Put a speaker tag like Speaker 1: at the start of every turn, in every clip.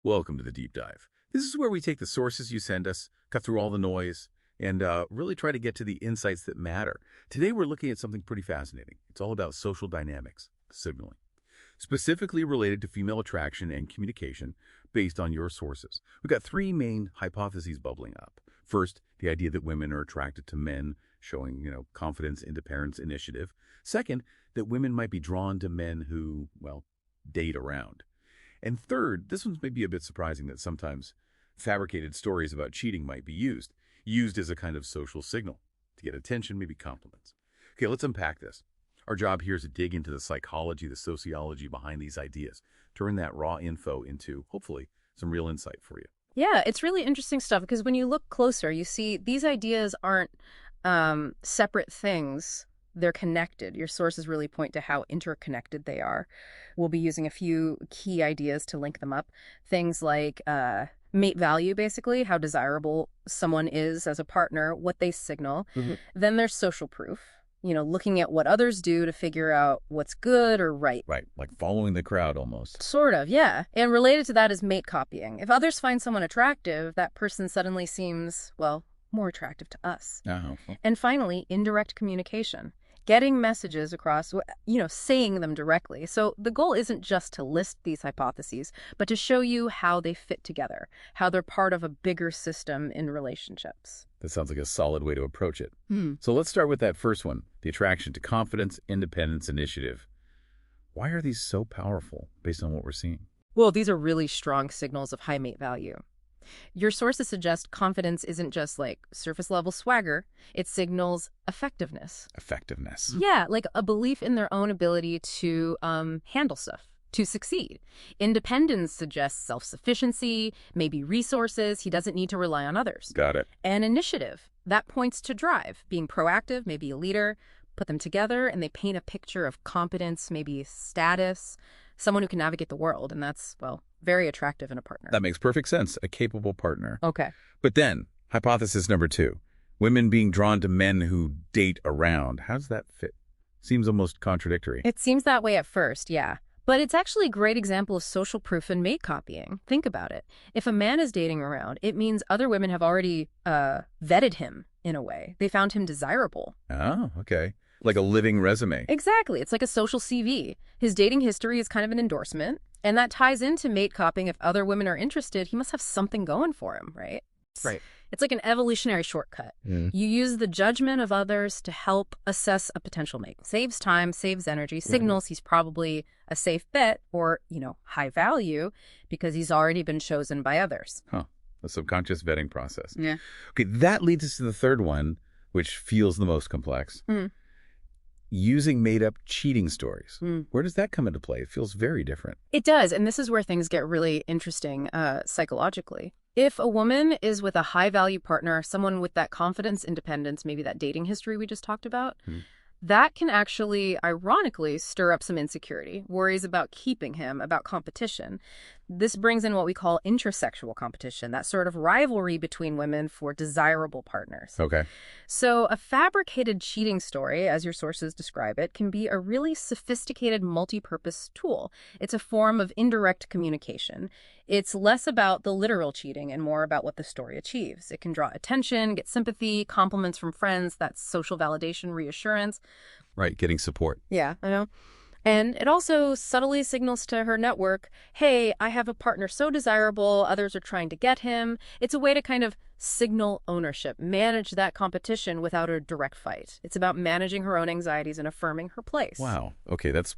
Speaker 1: Welcome to the deep dive. This is where we take the sources you send us, cut through all the noise, and really try to get to the insights that matter. Today, we're looking at something pretty fascinating. It's all about social dynamics, signaling, specifically related to female attraction and communication based on your sources. We've got three main hypotheses bubbling up. First, the idea that women are attracted to men, showing, confidence, independence, initiative. Second, that women might be drawn to men who, well, date around. And third, this one's maybe a bit surprising that sometimes fabricated stories about cheating might be used as a kind of social signal to get attention, maybe compliments. Okay, let's unpack this. Our job here is to dig into the psychology, the sociology behind these ideas, turn that raw info into, hopefully, some real insight for you.
Speaker 2: Yeah, it's really interesting stuff because when you look closer, you see these ideas aren't separate things. They're connected. Your sources really point to how interconnected they are. We'll be using a few key ideas to link them up. Things like mate value, basically, how desirable someone is as a partner, what they signal. Then there's social proof, looking at what others do to figure out what's good or right.
Speaker 1: Right, like following the crowd almost.
Speaker 2: Sort of, yeah. And related to that is mate copying. If others find someone attractive, that person suddenly seems, well, more attractive to us. And finally, indirect communication. Getting messages across, saying them directly. So the goal isn't just to list these hypotheses, but to show you how they fit together, how they're part of a bigger system in relationships.
Speaker 1: That sounds like a solid way to approach it. So let's start with that first one, the attraction to confidence, independence, initiative. Why are these so powerful based on what we're seeing?
Speaker 2: Well, these are really strong signals of high mate value. Your sources suggest confidence isn't just like surface level swagger. It signals effectiveness.
Speaker 1: Effectiveness.
Speaker 2: Yeah, like a belief in their own ability to handle stuff, to succeed. Independence suggests self-sufficiency, maybe resources. He doesn't need to rely on others.
Speaker 1: Got it.
Speaker 2: And initiative, that points to drive, being proactive, maybe a leader. Put them together and they paint a picture of competence, maybe status, someone who can navigate the world. And that's, well, very attractive in a partner.
Speaker 1: That makes perfect sense. A capable partner.
Speaker 2: Okay.
Speaker 1: But then, hypothesis number 2, women being drawn to men who date around. How does that fit? Seems almost contradictory.
Speaker 2: It seems that way at first, yeah. But it's actually a great example of social proof and mate copying. Think about it. If a man is dating around, it means other women have already vetted him in a way. They found him desirable.
Speaker 1: Oh, okay. Like a living resume.
Speaker 2: Exactly. It's like a social CV. His dating history is kind of an endorsement. And that ties into mate copying. If other women are interested, he must have something going for him, right?
Speaker 1: Right.
Speaker 2: It's like an evolutionary shortcut. You use the judgment of others to help assess a potential mate. Saves time, saves energy, signals he's probably a safe bet or, high value because he's already been chosen by others.
Speaker 1: A subconscious vetting process.
Speaker 2: Yeah.
Speaker 1: Okay, that leads us to the third one, which feels the most complex. Using made-up cheating stories. Where does that come into play? It feels very different.
Speaker 2: It does, and this is where things get really interesting psychologically. If a woman is with a high-value partner, someone with that confidence, independence, maybe that dating history we just talked about, that can actually, ironically, stir up some insecurity, worries about keeping him, about competition. This brings in what we call intersexual competition, that sort of rivalry between women for desirable partners.
Speaker 1: Okay.
Speaker 2: So a fabricated cheating story, as your sources describe it, can be a really sophisticated multi-purpose tool. It's a form of indirect communication. It's less about the literal cheating and more about what the story achieves. It can draw attention, get sympathy, compliments from friends, that's social validation, reassurance.
Speaker 1: Right, getting support.
Speaker 2: Yeah, I know. And it also subtly signals to her network, hey, I have a partner so desirable, others are trying to get him. It's a way to kind of signal ownership, manage that competition without a direct fight. It's about managing her own anxieties and affirming her place.
Speaker 1: Wow. Okay, that's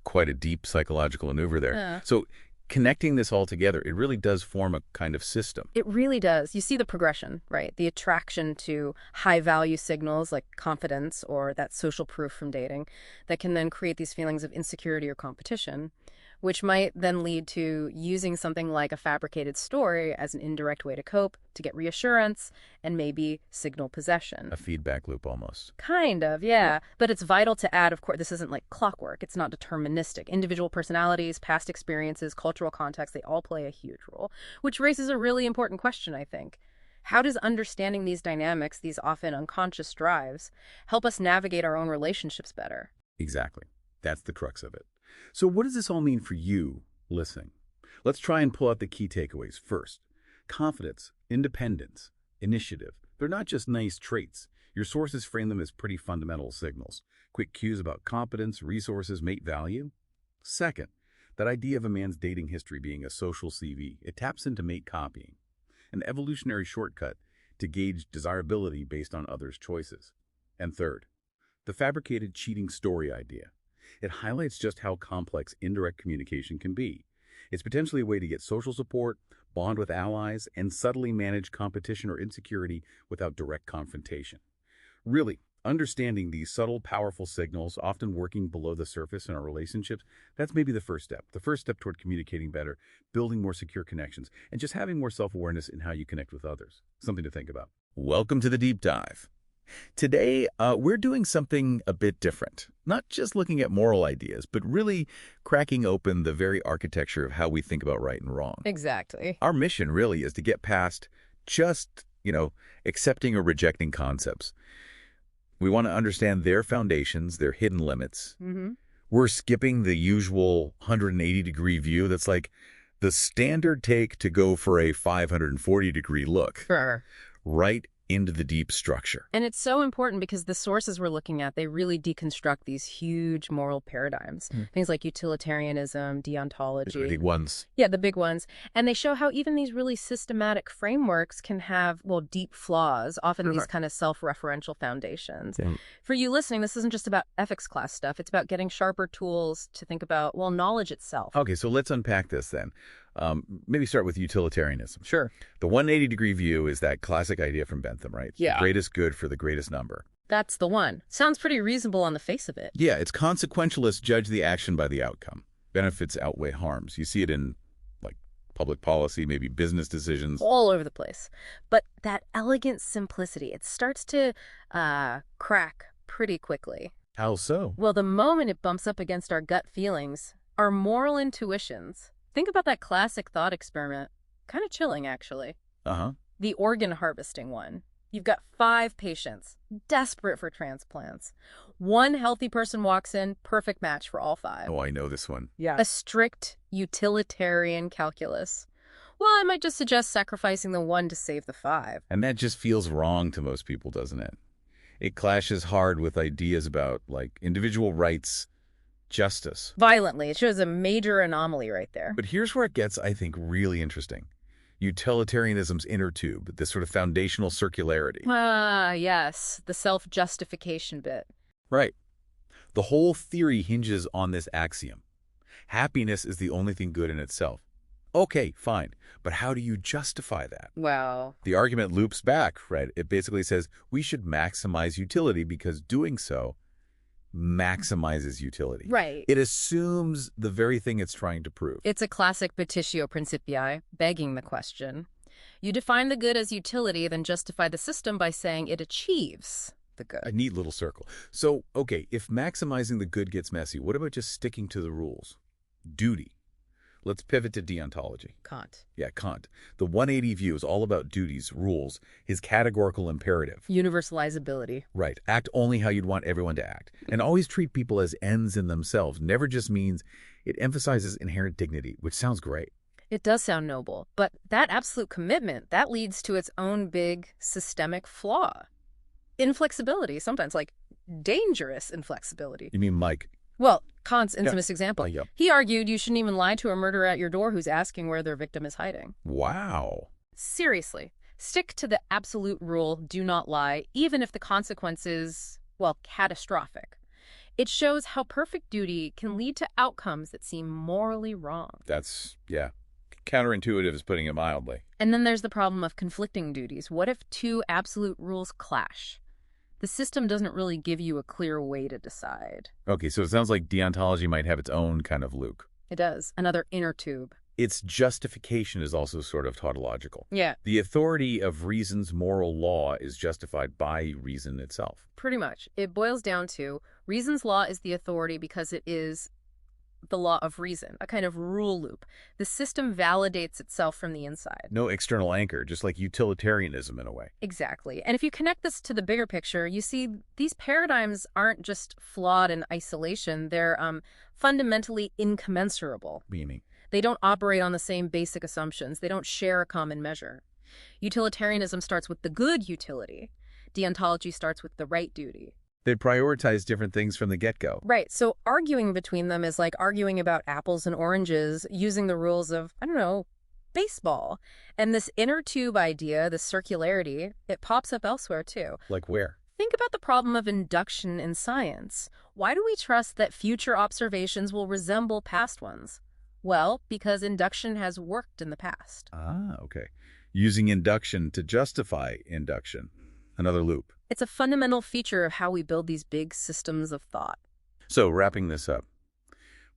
Speaker 1: quite a deep psychological maneuver there. So connecting this all together, it really does form a kind of system.
Speaker 2: It really does. You see the progression, right? The attraction to high-value signals like confidence or that social proof from dating that can then create these feelings of insecurity or competition, which might then lead to using something like a fabricated story as an indirect way to cope, to get reassurance, and maybe signal possession.
Speaker 1: A feedback loop almost.
Speaker 2: Kind of, yeah. But it's vital to add, of course, this isn't like clockwork. It's not deterministic. Individual personalities, past experiences, cultural context, they all play a huge role, which raises a really important question, I think. How does understanding these dynamics, these often unconscious drives, help us navigate our own relationships better?
Speaker 1: Exactly. That's the crux of it. So what does this all mean for you listening? Let's try and pull out the key takeaways. First, confidence, independence, initiative. They're not just nice traits. Your sources frame them as pretty fundamental signals. Quick cues about competence, resources, mate value. Second, that idea of a man's dating history being a social CV, it taps into mate copying, an evolutionary shortcut to gauge desirability based on others' choices. And third, the fabricated cheating story idea. It highlights just how complex indirect communication can be. It's potentially a way to get social support, bond with allies, and subtly manage competition or insecurity without direct confrontation. Really, understanding these subtle, powerful signals, often working below the surface in our relationships, that's maybe the first step. The first step toward communicating better, building more secure connections, and just having more self-awareness in how you connect with others. Something to think about. Welcome to the Deep Dive. Today, we're doing something a bit different. Not just looking at moral ideas, but really cracking open the very architecture of how we think about right and wrong.
Speaker 2: Exactly.
Speaker 1: Our mission really is to get past just, accepting or rejecting concepts. We want to understand their foundations, their hidden limits.
Speaker 2: Mm-hmm.
Speaker 1: We're skipping the usual 180-degree view that's like the standard take to go for a 540-degree look.
Speaker 2: Sure.
Speaker 1: Right into the deep structure.
Speaker 2: And it's so important because the sources we're looking at, they really deconstruct these huge moral paradigms. Things like utilitarianism, deontology.
Speaker 1: The big ones.
Speaker 2: Yeah, the big ones. And they show how even these really systematic frameworks can have, deep flaws, often these kind of self-referential foundations.
Speaker 1: Yeah.
Speaker 2: For you listening, this isn't just about ethics class stuff. It's about getting sharper tools to think about, knowledge itself.
Speaker 1: Okay, so let's unpack this then. Maybe start with utilitarianism.
Speaker 2: Sure.
Speaker 1: The 180-degree view is that classic idea from Bentham, right?
Speaker 2: Yeah.
Speaker 1: The greatest good for the greatest number.
Speaker 2: That's the one. Sounds pretty reasonable on the face of it.
Speaker 1: Yeah, it's consequentialists judge the action by the outcome. Benefits outweigh harms. You see it in, public policy, maybe business decisions.
Speaker 2: All over the place. But that elegant simplicity, it starts to crack pretty quickly.
Speaker 1: How so?
Speaker 2: Well, the moment it bumps up against our gut feelings, our moral intuitions. Think about that classic thought experiment. Kind of chilling, actually.
Speaker 1: Uh-huh.
Speaker 2: The organ harvesting one. You've got 5 patients, desperate for transplants. One healthy person walks in, perfect match for all 5.
Speaker 1: Oh, I know this one.
Speaker 2: Yeah. A strict utilitarian calculus. Well, I might just suggest sacrificing the 1 to save the 5.
Speaker 1: And that just feels wrong to most people, doesn't it? It clashes hard with ideas about, individual rights, justice.
Speaker 2: Violently. It shows a major anomaly right there.
Speaker 1: But here's where it gets, I think, really interesting. Utilitarianism's inner tube, this sort of foundational circularity.
Speaker 2: Yes. The self-justification bit.
Speaker 1: Right. The whole theory hinges on this axiom. Happiness is the only thing good in itself. Okay, fine. But how do you justify that?
Speaker 2: Well,
Speaker 1: The argument loops back, right? It basically says we should maximize utility because doing so maximizes utility.
Speaker 2: right.
Speaker 1: It assumes the very thing it's trying to prove.
Speaker 2: It's a classic petitio principii, begging the question. You define the good as utility, then justify the system by saying it achieves the good.
Speaker 1: A neat little circle. So, okay, if maximizing the good gets messy, what about just sticking to the rules? Duty. Let's pivot to deontology.
Speaker 2: Kant.
Speaker 1: Yeah, Kant. The 180 view is all about duties, rules, his categorical imperative.
Speaker 2: Universalizability.
Speaker 1: Right. Act only how you'd want everyone to act. And always treat people as ends in themselves. Never just means it emphasizes inherent dignity, which sounds great.
Speaker 2: It does sound noble, but that absolute commitment, that leads to its own big systemic flaw. Inflexibility, sometimes dangerous inflexibility.
Speaker 1: You mean Mike?
Speaker 2: Well, Kant's infamous example.
Speaker 1: Yeah.
Speaker 2: He argued you shouldn't even lie to a murderer at your door who's asking where their victim is hiding.
Speaker 1: Wow.
Speaker 2: Seriously, stick to the absolute rule, do not lie, even if the consequence is, catastrophic. It shows how perfect duty can lead to outcomes that seem morally wrong.
Speaker 1: That's, counterintuitive is putting it mildly.
Speaker 2: And then there's the problem of conflicting duties. What if 2 absolute rules clash? The system doesn't really give you a clear way to decide.
Speaker 1: Okay, so it sounds like deontology might have its own kind of Luke.
Speaker 2: It does. Another inner tube.
Speaker 1: Its justification is also sort of tautological.
Speaker 2: Yeah,
Speaker 1: The authority of reason's moral law is justified by reason itself.
Speaker 2: pretty much. It boils down to reason's law is the authority because it is the law of reason, a kind of rule loop. The system validates itself from the inside.
Speaker 1: No external anchor, just like utilitarianism in a way.
Speaker 2: Exactly. And if you connect this to the bigger picture, you see these paradigms aren't just flawed in isolation. They're fundamentally incommensurable.
Speaker 1: Meaning?
Speaker 2: They don't operate on the same basic assumptions. They don't share a common measure. Utilitarianism starts with the good utility. Deontology starts with the right duty.
Speaker 1: They prioritize different things from the get-go.
Speaker 2: Right, so arguing between them is like arguing about apples and oranges using the rules of, I don't know, baseball. And this inner tube idea, this circularity, it pops up elsewhere too.
Speaker 1: Like where?
Speaker 2: Think about the problem of induction in science. Why do we trust that future observations will resemble past ones? Well, because induction has worked in the past.
Speaker 1: Ah, okay. Using induction to justify induction. Another loop.
Speaker 2: It's a fundamental feature of how we build these big systems of thought.
Speaker 1: So, wrapping this up,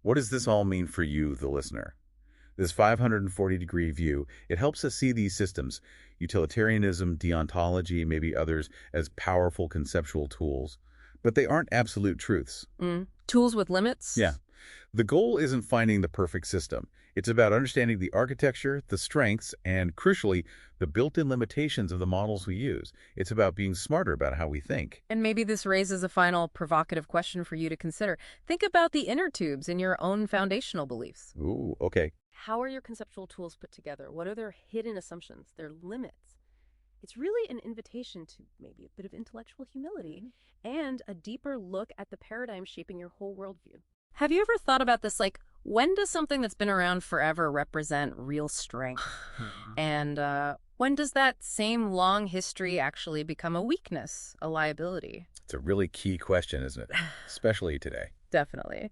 Speaker 1: what does this all mean for you, the listener? This 540-degree view, it helps us see these systems, utilitarianism, deontology, maybe others, as powerful conceptual tools. But they aren't absolute truths.
Speaker 2: Tools with limits?
Speaker 1: Yeah. The goal isn't finding the perfect system. It's about understanding the architecture, the strengths, and, crucially, the built-in limitations of the models we use. It's about being smarter about how we think.
Speaker 2: And maybe this raises a final provocative question for you to consider. Think about the inner tubes in your own foundational beliefs.
Speaker 1: Ooh, okay.
Speaker 2: How are your conceptual tools put together? What are their hidden assumptions, their limits? It's really an invitation to maybe a bit of intellectual humility and a deeper look at the paradigm shaping your whole worldview. Have you ever thought about this, like, when does something that's been around forever represent real strength? And when does that same long history actually become a weakness, a liability?
Speaker 1: It's a really key question, isn't it? Especially today.
Speaker 2: Definitely.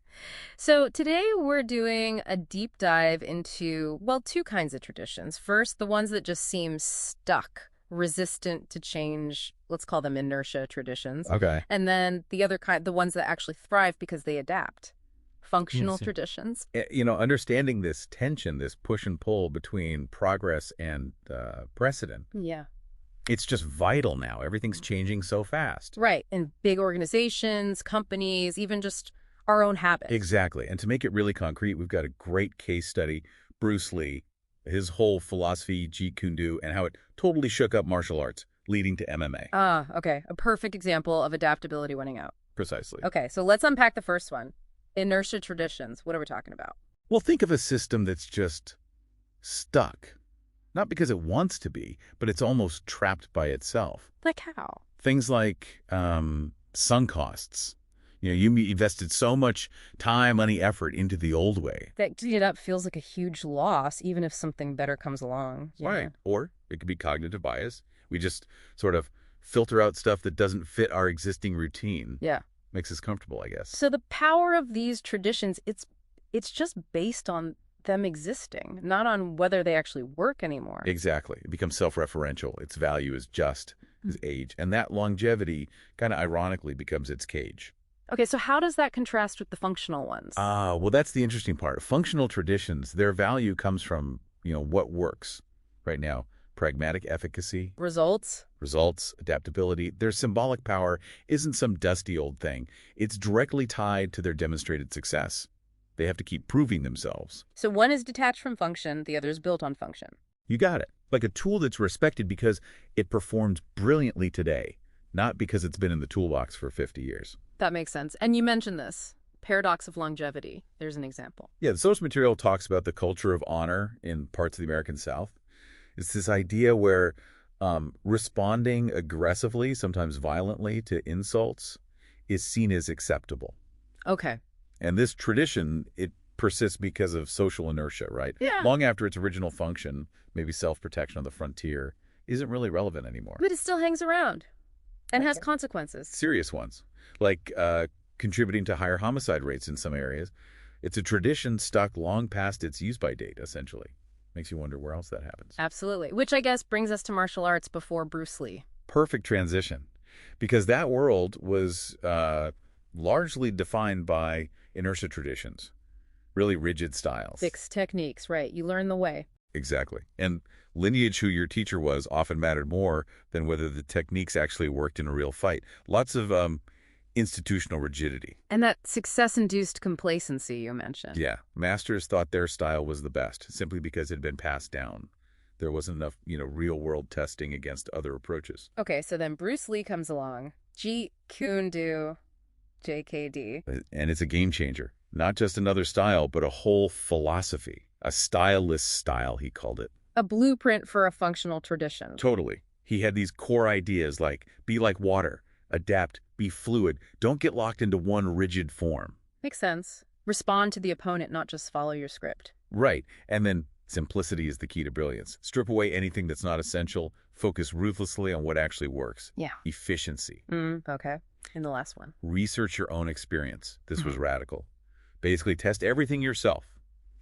Speaker 2: So today we're doing a deep dive into, well, two kinds of traditions. First, the ones that just seem stuck, resistant to change. Let's call them inertia traditions.
Speaker 1: Okay.
Speaker 2: And then the other kind, the ones that actually thrive because they adapt. Functional traditions.
Speaker 1: You know, understanding this tension, this push and pull between progress and precedent,
Speaker 2: Yeah.
Speaker 1: it's just vital now. Everything's changing so fast.
Speaker 2: Right. And big organizations, companies, even just our own habits.
Speaker 1: Exactly. And to make it really concrete, we've got a great case study, Bruce Lee, his whole philosophy, Jeet Kune Do, and how it totally shook up martial arts, leading to MMA.
Speaker 2: Ah, okay. A perfect example of adaptability winning out.
Speaker 1: Precisely.
Speaker 2: Okay, so let's unpack the first one. Inertia traditions. What are we talking about?
Speaker 1: Well, think of a system that's just stuck. Not because it wants to be, but it's almost trapped by itself.
Speaker 2: Like how?
Speaker 1: Things like sunk costs. You know, you invested so much time, money, effort into the old way.
Speaker 2: That getting it up feels like a huge loss, even if something better comes along. Yeah.
Speaker 1: Right. Or it could be cognitive bias. We just sort of filter out stuff that doesn't fit our existing routine.
Speaker 2: Yeah.
Speaker 1: Makes us comfortable, I guess.
Speaker 2: So the power of these traditions, it's just based on them existing, not on whether they actually work anymore.
Speaker 1: Exactly. It becomes self-referential. Its value is just as age. And that longevity kind of ironically becomes its cage.
Speaker 2: Okay, so how does that contrast with the functional ones?
Speaker 1: Well, that's the interesting part. Functional traditions, their value comes from, what works right now. Pragmatic efficacy.
Speaker 2: Results,
Speaker 1: adaptability. Their symbolic power isn't some dusty old thing. It's directly tied to their demonstrated success. They have to keep proving themselves.
Speaker 2: So one is detached from function, the other is built on function.
Speaker 1: You got it. Like a tool that's respected because it performs brilliantly today, not because it's been in the toolbox for 50 years.
Speaker 2: That makes sense. And you mentioned this. Paradox of longevity. There's an example.
Speaker 1: Yeah, the source material talks about the culture of honor in parts of the American South. It's this idea where responding aggressively, sometimes violently, to insults is seen as acceptable.
Speaker 2: Okay.
Speaker 1: And this tradition, it persists because of social inertia, right?
Speaker 2: Yeah.
Speaker 1: Long after its original function, maybe self-protection on the frontier, isn't really relevant anymore.
Speaker 2: But it still hangs around and has consequences.
Speaker 1: Serious ones, like contributing to higher homicide rates in some areas. It's a tradition stuck long past its use-by date, essentially. Makes you wonder where else that happens.
Speaker 2: Absolutely. Which I guess brings us to martial arts before Bruce Lee.
Speaker 1: Perfect transition. Because that world was largely defined by inertia traditions, really rigid styles.
Speaker 2: Fixed techniques, right. You learn the way.
Speaker 1: Exactly. And lineage, who your teacher was, often mattered more than whether the techniques actually worked in a real fight. Lots of institutional rigidity.
Speaker 2: And that success-induced complacency you mentioned.
Speaker 1: Yeah. Masters thought their style was the best simply because it had been passed down. There wasn't enough, real-world testing against other approaches.
Speaker 2: Okay, so then Bruce Lee comes along. Jeet Kune Do, JKD.
Speaker 1: And it's a game changer. Not just another style, but a whole philosophy. A styleless style, he called it.
Speaker 2: A blueprint for a functional tradition.
Speaker 1: Totally. He had these core ideas like be like water, adapt, be fluid, don't get locked into one rigid form.
Speaker 2: Makes sense. Respond to the opponent, not just follow your script.
Speaker 1: Right. And then simplicity is the key to brilliance. Strip away anything that's not essential. Focus ruthlessly on what actually works.
Speaker 2: Yeah.
Speaker 1: Efficiency.
Speaker 2: Okay. And the last one.
Speaker 1: Research your own experience. This was radical. Basically, test everything yourself.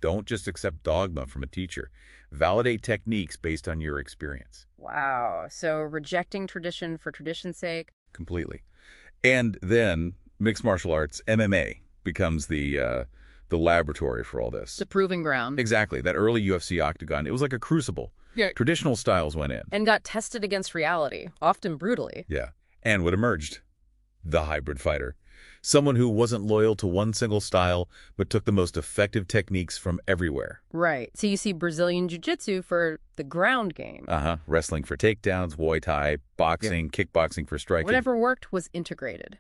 Speaker 1: Don't just accept dogma from a teacher. Validate techniques based on your experience.
Speaker 2: Wow. So rejecting tradition for tradition's sake.
Speaker 1: Completely. And then mixed martial arts, MMA, becomes the laboratory for all this.
Speaker 2: The proving ground.
Speaker 1: Exactly. That early UFC octagon, it was like a crucible.
Speaker 2: Yeah.
Speaker 1: Traditional styles went in.
Speaker 2: And got tested against reality, often brutally.
Speaker 1: Yeah. And what emerged? The hybrid fighter. Someone who wasn't loyal to one single style, but took the most effective techniques from everywhere.
Speaker 2: Right. So you see Brazilian Jiu-Jitsu for the ground game.
Speaker 1: Wrestling for takedowns, Muay Thai, boxing, kickboxing for striking.
Speaker 2: Whatever worked was integrated,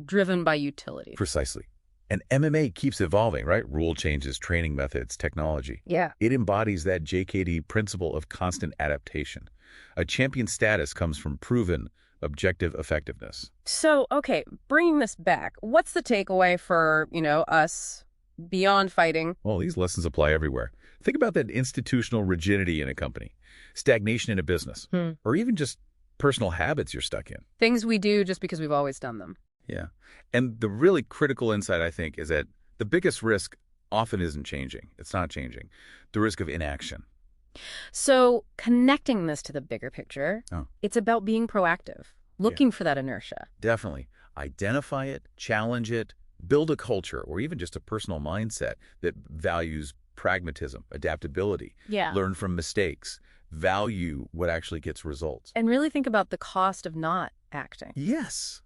Speaker 2: driven by utility.
Speaker 1: Precisely. And MMA keeps evolving, right? Rule changes, training methods, technology.
Speaker 2: Yeah.
Speaker 1: It embodies that JKD principle of constant adaptation. A champion status comes from proven, objective effectiveness.
Speaker 2: So, okay, bringing this back, what's the takeaway for, us beyond fighting?
Speaker 1: Well, these lessons apply everywhere. Think about that institutional rigidity in a company, stagnation in a business, or even just personal habits you're stuck in.
Speaker 2: Things we do just because we've always done them.
Speaker 1: Yeah. And the really critical insight, I think, is that the biggest risk often isn't changing. It's not changing. The risk of inaction.
Speaker 2: So connecting this to the bigger picture, it's about being proactive, looking for that inertia.
Speaker 1: Definitely. Identify it, challenge it, build a culture, or even just a personal mindset that values pragmatism, adaptability, learn from mistakes, value what actually gets results.
Speaker 2: And really think about the cost of not acting.
Speaker 1: Yes.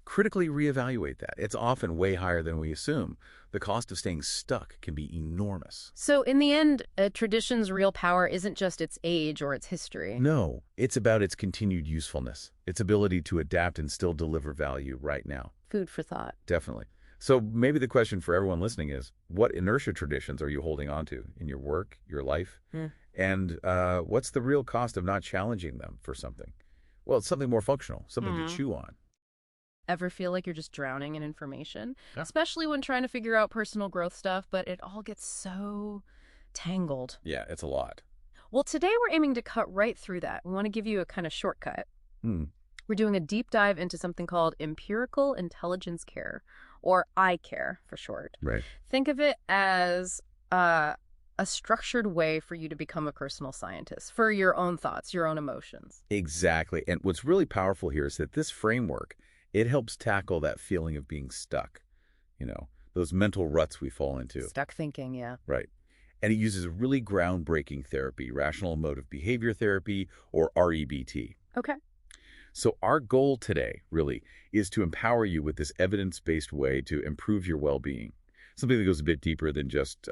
Speaker 1: Critically reevaluate that. It's often way higher than we assume. The cost of staying stuck can be enormous.
Speaker 2: So in the end, a tradition's real power isn't just its age or its history.
Speaker 1: No, it's about its continued usefulness, its ability to adapt and still deliver value right now.
Speaker 2: Food for thought.
Speaker 1: Definitely. So maybe the question for everyone listening is, what inertia traditions are you holding on to in your work, your life? And what's the real cost of not challenging them for something? Well, it's something more functional, something to chew on.
Speaker 2: Ever feel like you're just drowning in information? Yeah. Especially when trying to figure out personal growth stuff, but it all gets so tangled.
Speaker 1: Yeah, it's a lot.
Speaker 2: Well, today we're aiming to cut right through that. We want to give you a kind of shortcut. We're doing a deep dive into something called empirical intelligence care, or I-care for short.
Speaker 1: Right.
Speaker 2: Think of it as a structured way for you to become a personal scientist, for your own thoughts, your own emotions.
Speaker 1: Exactly. And what's really powerful here is that this framework, it helps tackle that feeling of being stuck, those mental ruts we fall into.
Speaker 2: Stuck thinking, yeah.
Speaker 1: Right. And it uses really groundbreaking therapy, rational emotive behavior therapy, or REBT.
Speaker 2: Okay.
Speaker 1: So our goal today, really, is to empower you with this evidence-based way to improve your well-being, something that goes a bit deeper than just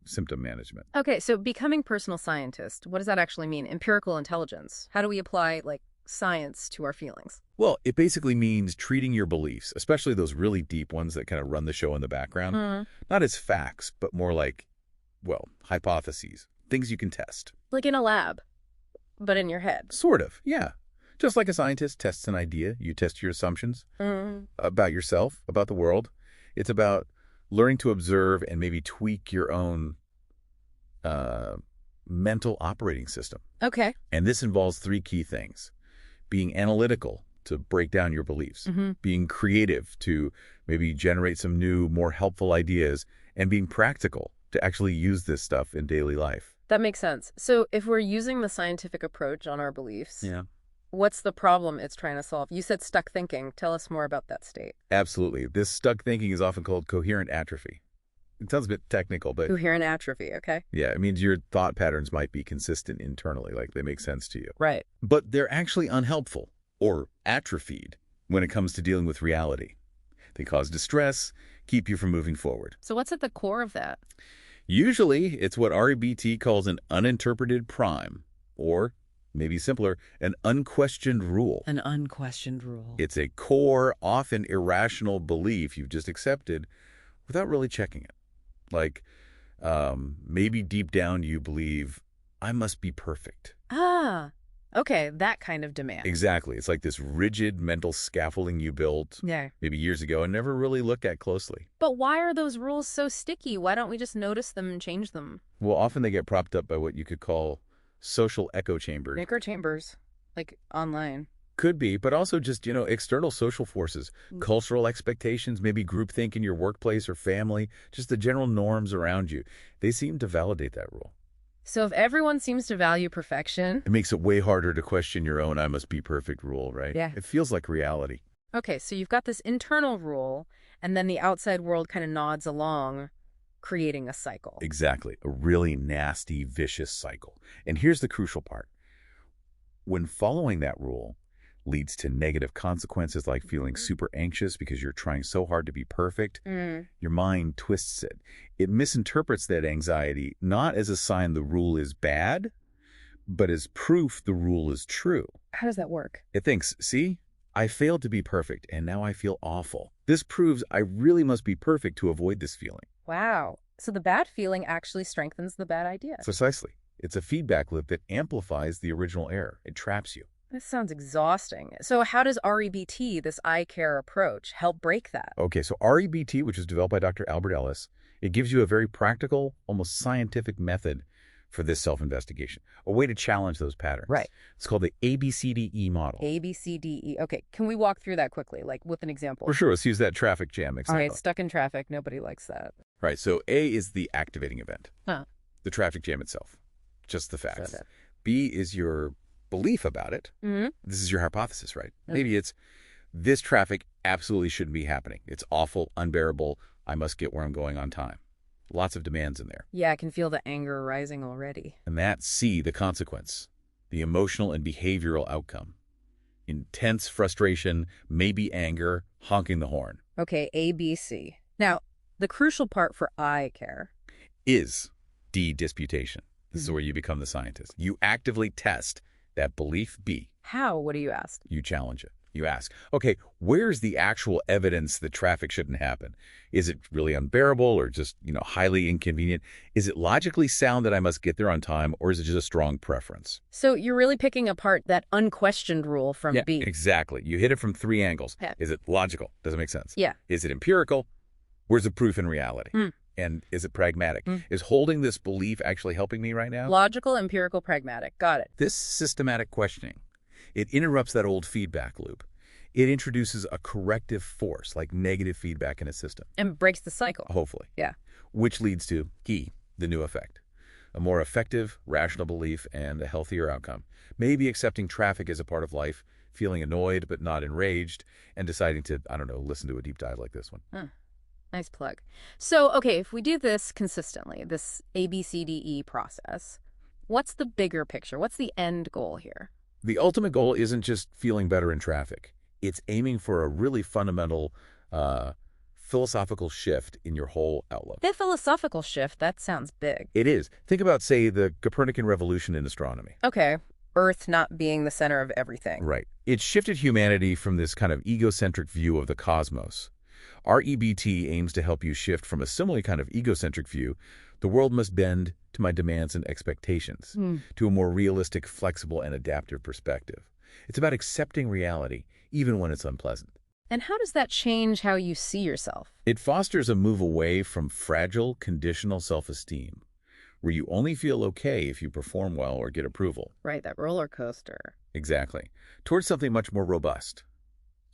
Speaker 1: symptom management.
Speaker 2: Okay, so becoming personal scientist, what does that actually mean? Empirical intelligence. How do we apply, science to our feelings?
Speaker 1: Well, it basically means treating your beliefs, especially those really deep ones that kind of run the show in the background, not as facts, but more like, hypotheses, things you can test.
Speaker 2: Like in a lab, but in your head.
Speaker 1: Sort of, yeah. Just like a scientist tests an idea, you test your assumptions about yourself, about the world. It's about learning to observe and maybe tweak your own mental operating system.
Speaker 2: Okay.
Speaker 1: And this involves three key things. Being analytical to break down your beliefs, being creative to maybe generate some new, more helpful ideas, and being practical to actually use this stuff in daily life.
Speaker 2: That makes sense. So if we're using the scientific approach on our beliefs, what's the problem it's trying to solve? You said stuck thinking. Tell us more about that state.
Speaker 1: Absolutely. This stuck thinking is often called coherent atrophy. It sounds a bit technical, but...
Speaker 2: Coherent atrophy, okay.
Speaker 1: Yeah, it means your thought patterns might be consistent internally, like they make sense to you.
Speaker 2: Right.
Speaker 1: But they're actually unhelpful, or atrophied, when it comes to dealing with reality. They cause distress, keep you from moving forward.
Speaker 2: So what's at the core of that?
Speaker 1: Usually, it's what REBT calls an uninterpreted prime, or, maybe simpler, an unquestioned rule.
Speaker 2: An unquestioned rule.
Speaker 1: It's a core, often irrational belief you've just accepted without really checking it. Like, Maybe deep down you believe, I must be perfect.
Speaker 2: Ah, okay, that kind of demand.
Speaker 1: Exactly. It's like this rigid mental scaffolding you built
Speaker 2: Yeah.
Speaker 1: maybe years ago and never really looked at closely.
Speaker 2: But why are those rules so sticky? Why don't we just notice them and change them?
Speaker 1: Well, often they get propped up by what you could call social echo chambers.
Speaker 2: Echo chambers, like online.
Speaker 1: Could be, but also just, external social forces,
Speaker 2: Mm.
Speaker 1: cultural expectations, maybe groupthink in your workplace or family, just the general norms around you. They seem to validate that rule.
Speaker 2: So if everyone seems to value perfection.
Speaker 1: It makes it way harder to question your own I must be perfect rule, right?
Speaker 2: Yeah.
Speaker 1: It feels like reality.
Speaker 2: Okay, so you've got this internal rule, and then the outside world kind of nods along, creating a cycle.
Speaker 1: Exactly. A really nasty, vicious cycle. And here's the crucial part. When following that rule leads to negative consequences like feeling super anxious because you're trying so hard to be perfect, your mind twists it. It misinterprets that anxiety not as a sign the rule is bad, but as proof the rule is true.
Speaker 2: How does that work?
Speaker 1: It thinks, see, I failed to be perfect, and now I feel awful. This proves I really must be perfect to avoid this feeling.
Speaker 2: Wow. So the bad feeling actually strengthens the bad idea.
Speaker 1: Precisely. It's a feedback loop that amplifies the original error. It traps you.
Speaker 2: This sounds exhausting. So how does REBT, this I care approach, help break that?
Speaker 1: Okay, so REBT, which was developed by Dr. Albert Ellis, it gives you a very practical, almost scientific method for this self-investigation, a way to challenge those patterns.
Speaker 2: Right.
Speaker 1: It's called the ABCDE model.
Speaker 2: ABCDE. Okay, can we walk through that quickly, like with an example?
Speaker 1: For sure, let's use that traffic jam
Speaker 2: All
Speaker 1: example.
Speaker 2: right, stuck in traffic. Nobody likes that.
Speaker 1: Right, so A is the activating event,
Speaker 2: Huh.
Speaker 1: the traffic jam itself, just the facts.
Speaker 2: Shut up.
Speaker 1: B is your belief about it.
Speaker 2: Mm-hmm.
Speaker 1: This is your hypothesis, right?
Speaker 2: Okay.
Speaker 1: Maybe it's, this traffic absolutely shouldn't be happening. It's awful, unbearable. I must get where I'm going on time. Lots of demands in there.
Speaker 2: Yeah, I can feel the anger rising already.
Speaker 1: And that C, the consequence, the emotional and behavioral outcome. Intense frustration, maybe anger, honking the horn.
Speaker 2: Okay, ABC. Now, the crucial part for I care.
Speaker 1: Is D, disputation. This is where you become the scientist. You actively test that belief B.
Speaker 2: How? What do you ask?
Speaker 1: You challenge it. You ask, okay, where's the actual evidence that traffic shouldn't happen? Is it really unbearable or just, highly inconvenient? Is it logically sound that I must get there on time, or is it just a strong preference?
Speaker 2: So you're really picking apart that unquestioned rule from B.
Speaker 1: Exactly. You hit it from three angles.
Speaker 2: Yeah.
Speaker 1: Is it logical? Does it make sense?
Speaker 2: Yeah.
Speaker 1: Is it empirical? Where's the proof in reality? And is it pragmatic? Is holding this belief actually helping me right now?
Speaker 2: Logical, empirical, pragmatic. Got it.
Speaker 1: This systematic questioning, it interrupts that old feedback loop. It introduces a corrective force, like negative feedback in a system.
Speaker 2: And breaks the cycle.
Speaker 1: Hopefully.
Speaker 2: Yeah.
Speaker 1: Which leads to key, the new effect. A more effective, rational belief and a healthier outcome. Maybe accepting traffic as a part of life, feeling annoyed but not enraged, and deciding to, listen to a deep dive like this one.
Speaker 2: Nice plug. So, okay, if we do this consistently, this ABCDE process, what's the bigger picture? What's the end goal here?
Speaker 1: The ultimate goal isn't just feeling better in traffic. It's aiming for a really fundamental philosophical shift in your whole outlook.
Speaker 2: The philosophical shift, that sounds big.
Speaker 1: It is. Think about, say, the Copernican revolution in astronomy.
Speaker 2: Okay, Earth not being the center of everything.
Speaker 1: Right. It shifted humanity from this kind of egocentric view of the cosmos. REBT aims to help you shift from a similar kind of egocentric view, the world must bend to my demands and expectations, to a more realistic, flexible, and adaptive perspective. It's about accepting reality, even when it's unpleasant.
Speaker 2: And how does that change how you see yourself?
Speaker 1: It fosters a move away from fragile, conditional self-esteem, where you only feel okay if you perform well or get approval.
Speaker 2: Right, that roller coaster.
Speaker 1: Exactly. Towards something much more robust,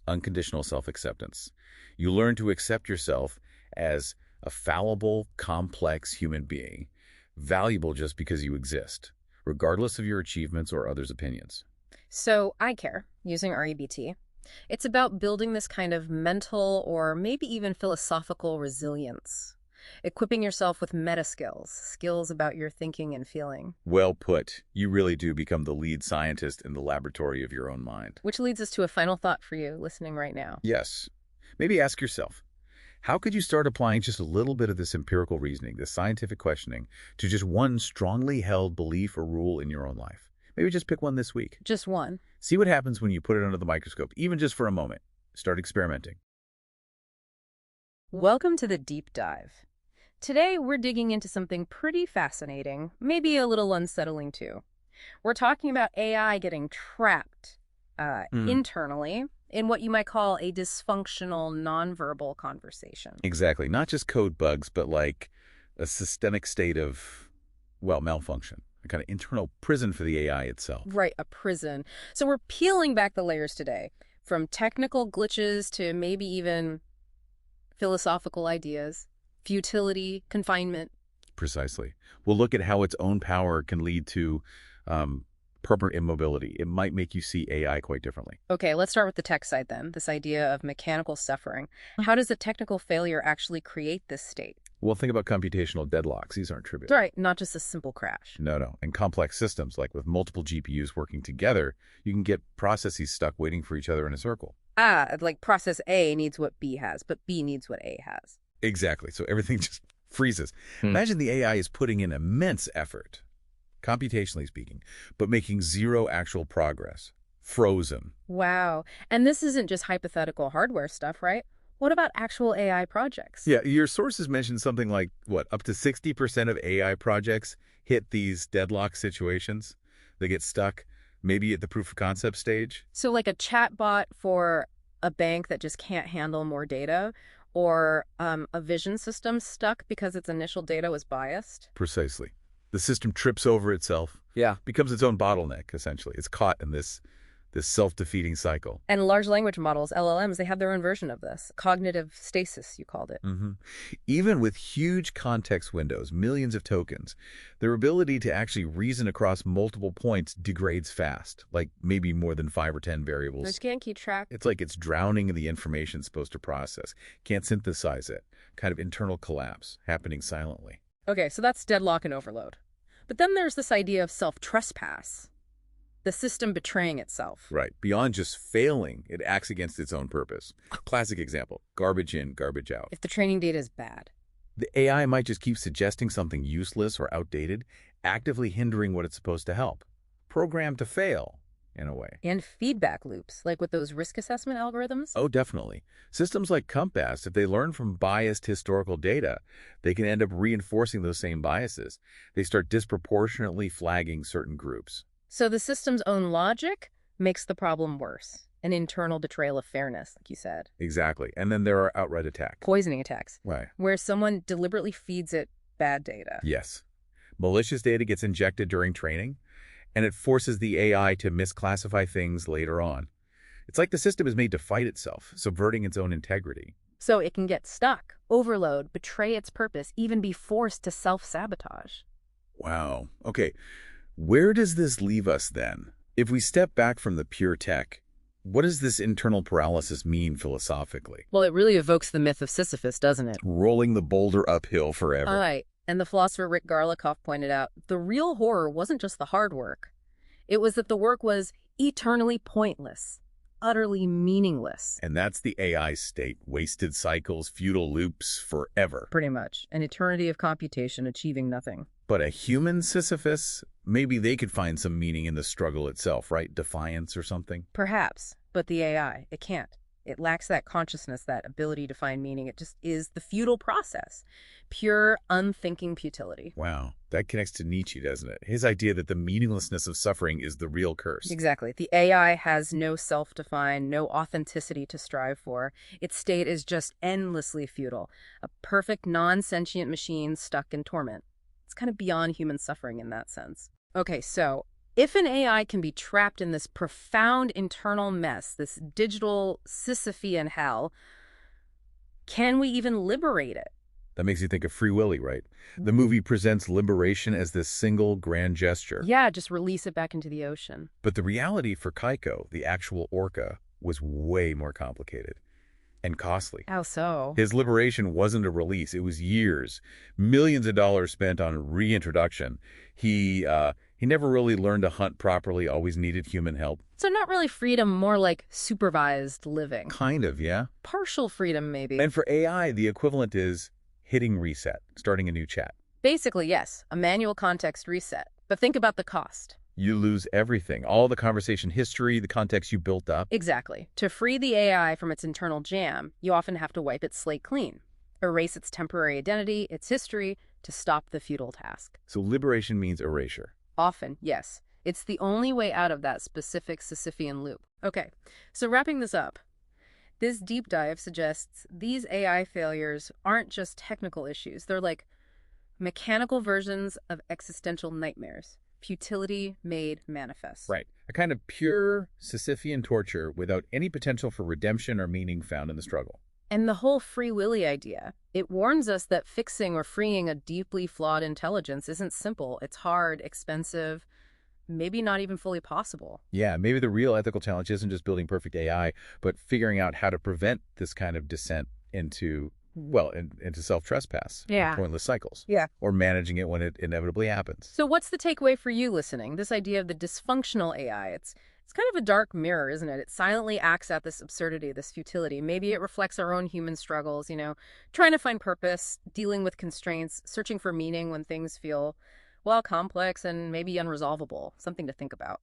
Speaker 1: unconditional self-acceptance. You learn to accept yourself as a fallible, complex human being, valuable just because you exist, regardless of your achievements or others' opinions.
Speaker 2: So, I care, using REBT. It's about building this kind of mental or maybe even philosophical resilience, equipping yourself with meta skills, skills about your thinking and feeling.
Speaker 1: Well put. You really do become the lead scientist in the laboratory of your own mind.
Speaker 2: Which leads us to a final thought for you listening right now.
Speaker 1: Yes. Maybe ask yourself, how could you start applying just a little bit of this empirical reasoning, this scientific questioning, to just one strongly held belief or rule in your own life? Maybe just pick one this week.
Speaker 2: Just one.
Speaker 1: See what happens when you put it under the microscope, even just for a moment. Start experimenting.
Speaker 2: Welcome to the deep dive. Today, we're digging into something pretty fascinating, maybe a little unsettling too. We're talking about AI getting trapped
Speaker 1: Mm,
Speaker 2: internally in what you might call a dysfunctional nonverbal conversation.
Speaker 1: exactly. Not just code bugs, but like a systemic state of, well, malfunction, a kind of internal prison for the AI itself.
Speaker 2: Right, a prison. So we're peeling back the layers today, from technical glitches to maybe even philosophical ideas, futility, confinement.
Speaker 1: Precisely. We'll look at how its own power can lead to um, permanent immobility. It might make you see AI quite differently.
Speaker 2: Okay, let's start with the tech side then, this idea of mechanical suffering. How does a technical failure actually create this state?
Speaker 1: Well, think about computational deadlocks. These aren't trivial.
Speaker 2: Right, not just a simple crash.
Speaker 1: No, no. And complex systems, like with multiple GPUs working together, you can get processes stuck waiting for each other in a circle.
Speaker 2: Ah, like process A needs what B has, but B needs what A has.
Speaker 1: Exactly. So everything just freezes.
Speaker 2: Hmm.
Speaker 1: Imagine the AI is putting in immense effort, computationally speaking, but making zero actual progress. Frozen.
Speaker 2: Wow. And this isn't just hypothetical hardware stuff, right? What about actual AI projects?
Speaker 1: Yeah, your sources mentioned something like, what, up to 60% of AI projects hit these deadlock situations. They get stuck, maybe at the proof of concept stage.
Speaker 2: So like a chatbot for a bank that just can't handle more data, or a vision system stuck because its initial data was biased?
Speaker 1: Precisely. The system trips over itself,
Speaker 2: Yeah.
Speaker 1: becomes its own bottleneck, essentially. It's caught in this self-defeating cycle.
Speaker 2: And large language models, LLMs, they have their own version of this. Cognitive stasis, you called it.
Speaker 1: hmm Even with huge context windows, millions of tokens, their ability to actually reason across multiple points degrades fast, like maybe more than 5 or 10
Speaker 2: They
Speaker 1: variables.
Speaker 2: just can't keep track.
Speaker 1: It's like it's drowning in the information it's supposed to process, can't synthesize it, kind of internal collapse happening silently.
Speaker 2: Okay, so that's deadlock and overload. But then there's this idea of self-trespass, the system betraying itself.
Speaker 1: Right. Beyond just failing, it acts against its own purpose. Classic example, garbage in, garbage out.
Speaker 2: If the training data is bad.
Speaker 1: The AI might just keep suggesting something useless or outdated, actively hindering what it's supposed to help. Programmed to fail, in a way.
Speaker 2: And feedback loops, like with those risk assessment algorithms.
Speaker 1: Oh, definitely. Systems like Compass, if they learn from biased historical data, they can end up reinforcing those same biases. They start disproportionately flagging certain groups.
Speaker 2: So the system's own logic makes the problem worse. An internal betrayal of fairness, like you said.
Speaker 1: Exactly. And then there are outright attacks.
Speaker 2: Poisoning attacks,
Speaker 1: Right.
Speaker 2: where someone deliberately feeds it bad data.
Speaker 1: Yes. Malicious data gets injected during training, and it forces the AI to misclassify things later on. It's like the system is made to fight itself, subverting its own integrity.
Speaker 2: So it can get stuck, overload, betray its purpose, even be forced to self-sabotage.
Speaker 1: Wow. Okay. Where does this leave us then? If we step back from the pure tech, what does this internal paralysis mean philosophically?
Speaker 2: Well, it really evokes the myth of Sisyphus, doesn't it?
Speaker 1: Rolling the boulder uphill forever.
Speaker 2: All right. And the philosopher Rick Garlikoff pointed out, the real horror wasn't just the hard work. It was that the work was eternally pointless, utterly meaningless.
Speaker 1: And that's the AI state. Wasted cycles, futile loops, forever.
Speaker 2: Pretty much. An eternity of computation achieving nothing.
Speaker 1: But a human Sisyphus, maybe they could find some meaning in the struggle itself, right? Defiance or something?
Speaker 2: Perhaps. But the AI, it can't. It lacks that consciousness, that ability to find meaning. It just is the futile process. Pure, unthinking futility.
Speaker 1: Wow. That connects to Nietzsche, doesn't it? His idea that the meaninglessness of suffering is the real curse.
Speaker 2: Exactly. The AI has no self-defined, no authenticity to strive for. Its state is just endlessly futile. A perfect, non-sentient machine stuck in torment. It's kind of beyond human suffering in that sense. Okay, so if an AI can be trapped in this profound internal mess, this digital Sisyphean hell, can we even liberate it?
Speaker 1: That makes you think of Free Willy, right? The movie presents liberation as this single grand gesture.
Speaker 2: Yeah, just release it back into the ocean.
Speaker 1: But the reality for Kaiko, the actual orca, was way more complicated and costly.
Speaker 2: How so?
Speaker 1: His liberation wasn't a release. It was years, millions of dollars spent on reintroduction. He never really learned to hunt properly, always needed human help.
Speaker 2: So not really freedom, more like supervised living.
Speaker 1: Kind of, yeah.
Speaker 2: Partial freedom, maybe.
Speaker 1: And for AI, the equivalent is hitting reset, starting a new chat.
Speaker 2: Basically, yes, a manual context reset. But think about the cost.
Speaker 1: You lose everything, all the conversation history, the context you built up.
Speaker 2: Exactly. To free the AI from its internal jam, you often have to wipe its slate clean. erase its temporary identity, its history, to stop the futile task.
Speaker 1: So liberation means erasure.
Speaker 2: Often, yes. It's the only way out of that specific Sisyphean loop. Okay, so wrapping this up, this deep dive suggests these AI failures aren't just technical issues. They're like mechanical versions of existential nightmares. Futility made manifest.
Speaker 1: Right. A kind of pure Sisyphean torture without any potential for redemption or meaning found in the struggle.
Speaker 2: And the whole free willy idea, it warns us that fixing or freeing a deeply flawed intelligence isn't simple. It's hard, expensive, maybe not even fully possible.
Speaker 1: Yeah, maybe the real ethical challenge isn't just building perfect AI, but figuring out how to prevent this kind of descent into, well, into self-trespass,
Speaker 2: Yeah.
Speaker 1: pointless cycles,
Speaker 2: Yeah.
Speaker 1: or managing it when it inevitably happens.
Speaker 2: So what's the takeaway for you listening? This idea of the dysfunctional AI, it's kind of a dark mirror, isn't it? It silently acts at this absurdity, this futility. Maybe it reflects our own human struggles, trying to find purpose, dealing with constraints, searching for meaning when things feel, well, complex and maybe unresolvable. Something to think about.